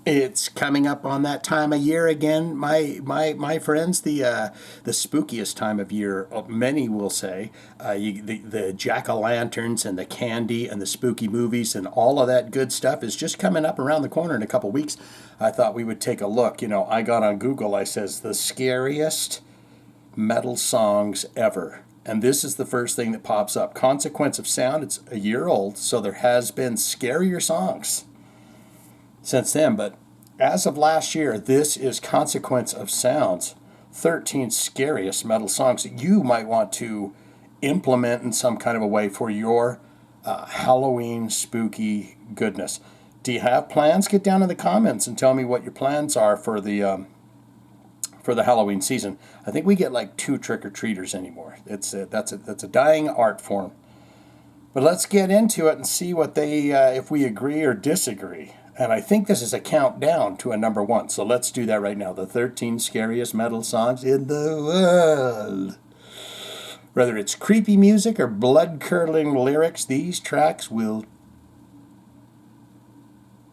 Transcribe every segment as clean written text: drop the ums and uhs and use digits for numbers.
It's coming up on that time of year again, my friends. The spookiest time of year, many will say. The jack-o'-lanterns and the candy and the spooky movies and all of that good stuff is just coming up around the corner in a couple weeks. I thought we would take a look. You know, I got on Google. I says the scariest metal songs ever. And this is the first thing that pops up. Consequence of Sound. It's a year old, so there has been scarier songs since then, but as of last year, this is Consequence of Sound's 13 scariest metal songs that you might want to implement in some kind of a way for your Halloween spooky goodness. Do you have plans? Get down in the comments and tell me what your plans are for the Halloween season. I think we get like 2 trick-or-treaters anymore. That's a dying art form. But let's get into it and see what they if we agree or disagree. And I think this is a countdown to a number 1. So let's do that right now. The 13 scariest metal songs in the world. Whether it's creepy music or blood-curdling lyrics, these tracks will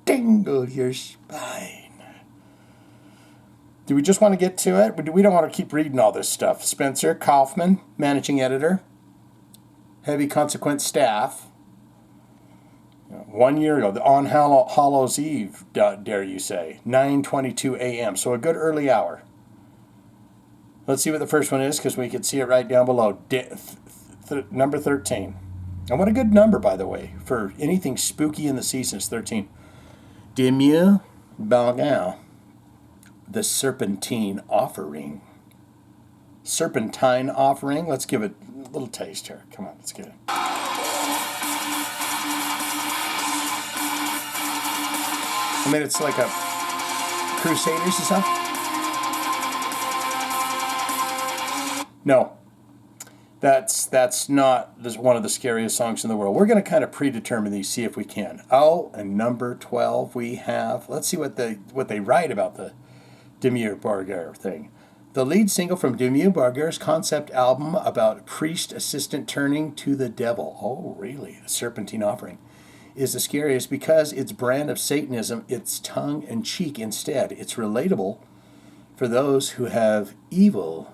tingle your spine. Do we just want to get to it? We don't want to keep reading all this stuff. Spencer Kaufman, managing editor. Heavy Consequence staff. 1 year ago, on Hallows Eve, dare you say, 9:22 a.m., so a good early hour. Let's see what the first one is, because we can see it right down below. Number 13. And what a good number, by the way, for anything spooky in the season is 13. Dimmu Borgir, the Serpentine Offering. Serpentine Offering. Let's give it a little taste here. Come on, let's get it. I mean, it's like a Crusaders and stuff. No, that's not one of the scariest songs in the world. We're going to kind of predetermine these, see if we can. Oh, and number 12 we have. Let's see what they write about the Dimmu Borgir thing. The lead single from Dimmu Borgir's concept album about priest assistant turning to the devil. Oh, really? The Serpentine Offering is the scariest because its brand of Satanism, it's tongue-in-cheek instead. It's relatable for those who have evil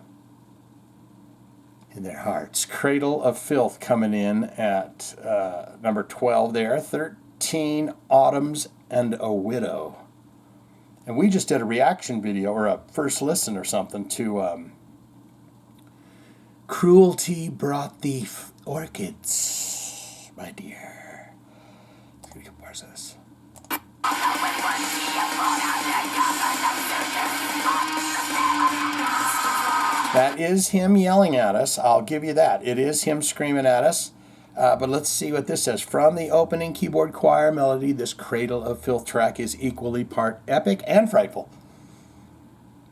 in their hearts. Cradle of Filth coming in at number 12 there. 13 Autumns and a Widow. And we just did a reaction video, or a first listen or something, to Cruelty Brought Thee Orchids, my dear. This. That is him yelling at us. I'll give you that. It is him screaming at us. But let's see what this says. From the opening keyboard choir melody, this Cradle of Filth track is equally part epic and frightful.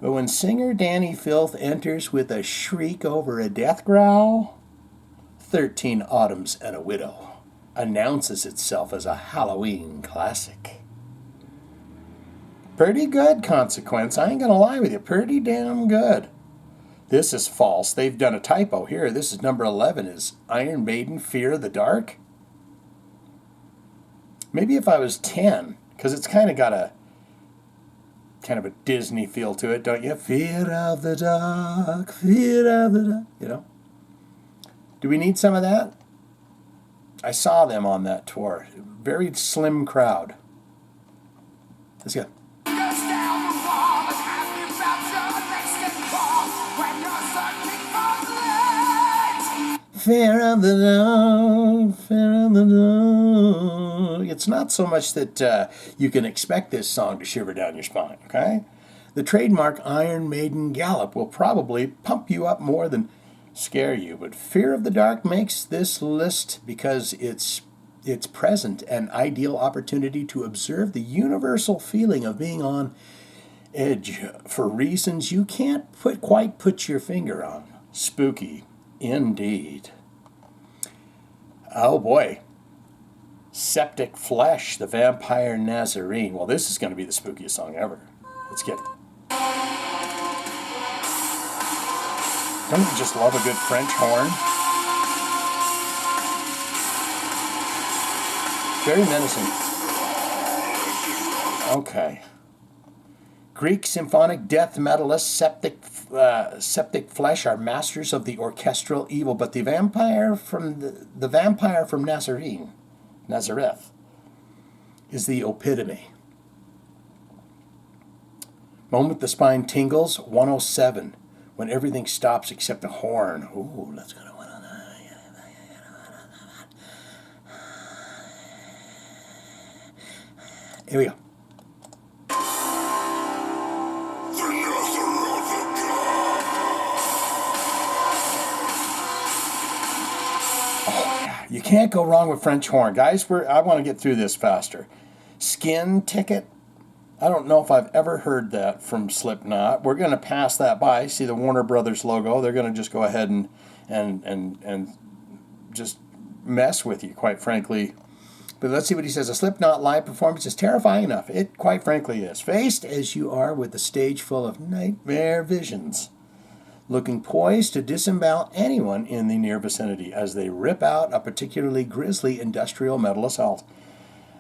But when singer Danny Filth enters with a shriek over a death growl, 13 Autumns and a Widow announces itself as a Halloween classic. Pretty good, Consequence. I ain't gonna lie with you. Pretty damn good. This is false. They've done a typo here. This is number 11. Is Iron Maiden Fear of the Dark? Maybe if I was 10, because it's kind of got a Disney feel to it, don't you? Fear of the dark, fear of the dark. You know? Do we need some of that? I saw them on that tour. Very slim crowd. Let's go. Fear of the dark, fear of the dark. It's not so much that you can expect this song to shiver down your spine, okay? The trademark Iron Maiden gallop will probably pump you up more than scare you, but Fear of the Dark makes this list because it's present an ideal opportunity to observe the universal feeling of being on edge for reasons you can't quite put your finger on. Spooky, indeed. Oh boy. Septicflesh, the Vampire Nazarene. Well, this is going to be the spookiest song ever. Let's get it. Don't you just love a good French horn? Very menacing. Okay. Greek symphonic death metalists Septicflesh are masters of the orchestral evil, but the vampire from Nazareth is the epitome. Moment the spine tingles, 107, when everything stops except the horn. Ooh, let's go to 109. Here we go. You can't go wrong with French horn. Guys, I want to get through this faster. Skin Ticket. I don't know if I've ever heard that from Slipknot. We're going to pass that by. See the Warner Brothers logo. They're going to just go ahead and just mess with you, quite frankly. But let's see what he says. A Slipknot live performance is terrifying enough. It quite frankly is. Faced as you are with a stage full of nightmare visions, looking poised to disembowel anyone in the near vicinity as they rip out a particularly grisly industrial metal assault.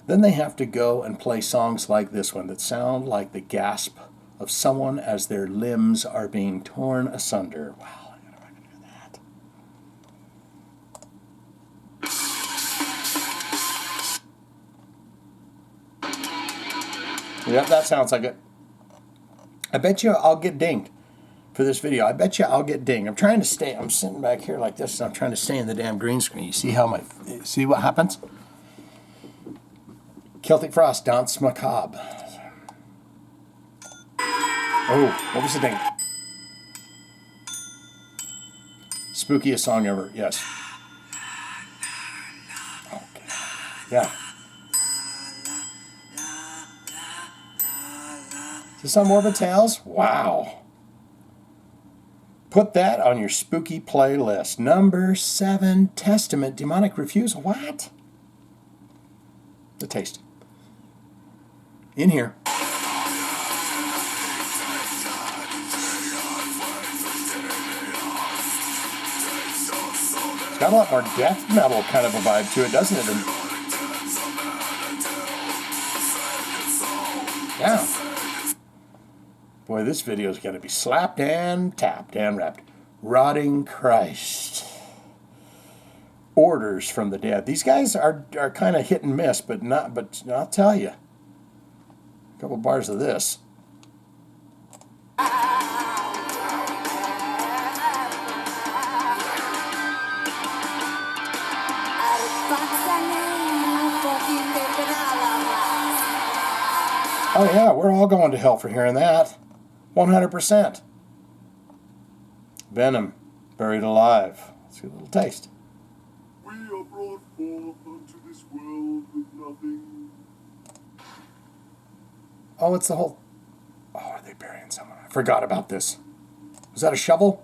Then they have to go and play songs like this one that sound like the gasp of someone as their limbs are being torn asunder. Wow, I gotta fucking do that. Yep, that sounds like it. I bet you I'll get dinged for this video. I bet you I'll get dinged. I'm sitting back here like this and I'm trying to stay in the damn green screen. You see what happens? Celtic Frost, Danse Macabre. Oh, what was the thing? Spookiest song ever, yes. Okay. Yeah. Is this on Morbid Tales? Wow. Put that on your spooky playlist. Number 7, Testament, Demonic Refusal. What? The taste. In here. It's got a lot more death metal kind of a vibe to it, doesn't it? Yeah. Boy, this video's got to be slapped and tapped and wrapped. Rotting Christ. Orders from the Dead. These guys are kind of hit and miss, but I'll tell you. A couple bars of this. Oh yeah, we're all going to hell for hearing that. 100%. Venom, Buried Alive. Let's get a little taste. We are brought forth unto this world with nothing. Oh, it's the whole... Oh, are they burying someone? I forgot about this. Was that a shovel?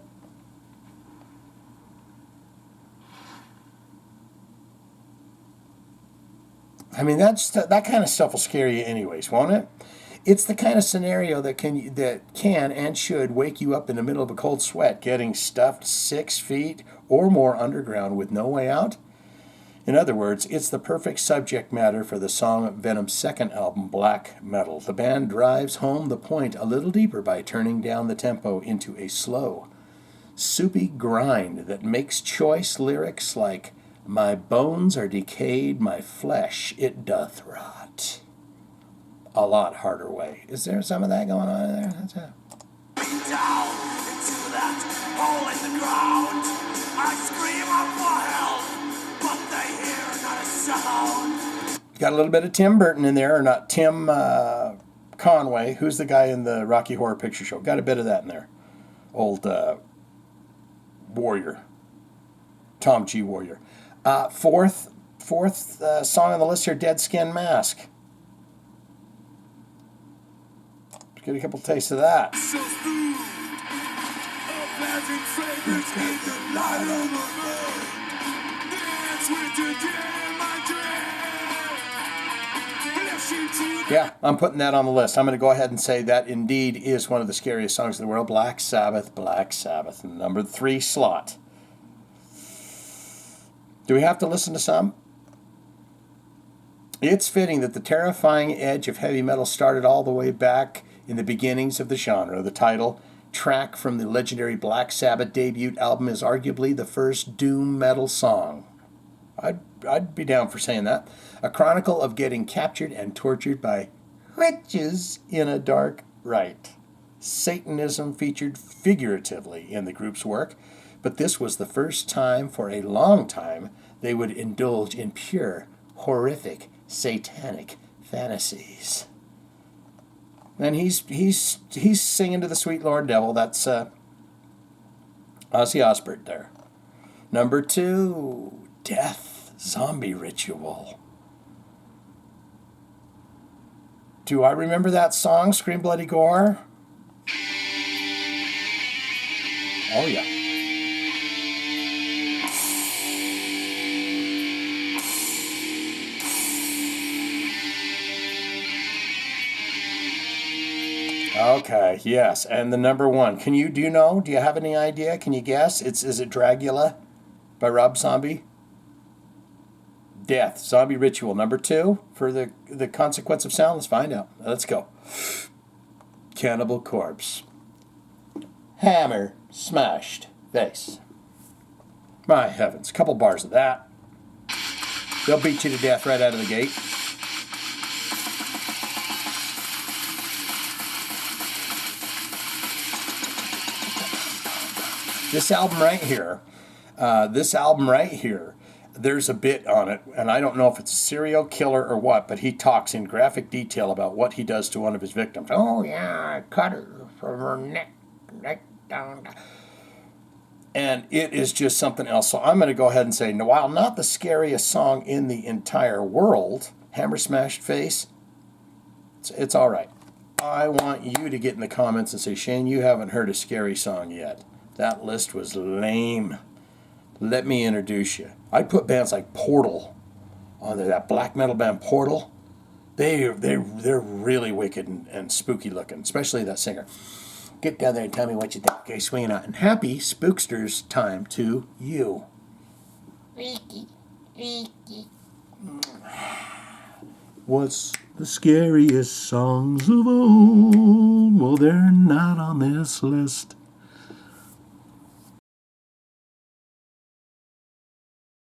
I mean, that kind of stuff will scare you anyways, won't it? It's the kind of scenario that can and should wake you up in the middle of a cold sweat, getting stuffed 6 feet or more underground with no way out. In other words, it's the perfect subject matter for the song Venom's second album, Black Metal. The band drives home the point a little deeper by turning down the tempo into a slow, soupy grind that makes choice lyrics like, "My bones are decayed, my flesh it doth rot," a lot harder way. Is there some of that going on in there? That's it. Down into that hole in the ground, I scream out for help, but they hear not a sound. Got a little bit of Tim Burton in there, or not Tim Conway, who's the guy in the Rocky Horror Picture Show. Got a bit of that in there. Old Warrior. Tom G. Warrior. Fourth song on the list here, Dead Skin Mask. Let's get a couple tastes of that. Yeah, I'm putting that on the list. I'm going to go ahead and say that indeed is one of the scariest songs in the world. Black Sabbath, number 3 slot. Do we have to listen to some? It's fitting that the terrifying edge of heavy metal started all the way back in the beginnings of the genre. The title track from the legendary Black Sabbath debut album is arguably the first doom metal song. I'd be down for saying that. A chronicle of getting captured and tortured by witches in a dark rite. Satanism featured figuratively in the group's work, but this was the first time for a long time they would indulge in pure, horrific, satanic fantasies. And he's singing to the sweet Lord Devil. That's Ozzy Osbourne there. Number 2, Death Zombie Ritual. Do I remember that song, Scream Bloody Gore? Oh yeah. Okay, yes, and the number 1. Do you know? Do you have any idea? Can you guess? Is it Dragula by Rob Zombie? Death, Zombie Ritual. Number 2 for the Consequence of Sound. Let's find out. Let's go. Cannibal Corpse. Hammer smashed face. My heavens, a couple bars of that. They'll beat you to death right out of the gate. This album right here, there's a bit on it, and I don't know if it's a serial killer or what, but he talks in graphic detail about what he does to one of his victims. Oh yeah, I cut her from her neck down. And it is just something else. So I'm going to go ahead and say, while not the scariest song in the entire world, Hammer Smashed Face, it's all right. I want you to get in the comments and say, Shane, you haven't heard a scary song yet. That list was lame. Let me introduce you. I'd put bands like Portal on there. That black metal band Portal. They're really wicked and spooky looking, especially that singer. Get down there and tell me what you think. Okay, swinging out. And happy Spooksters time to you. What's the scariest songs of all? Well, they're not on this list.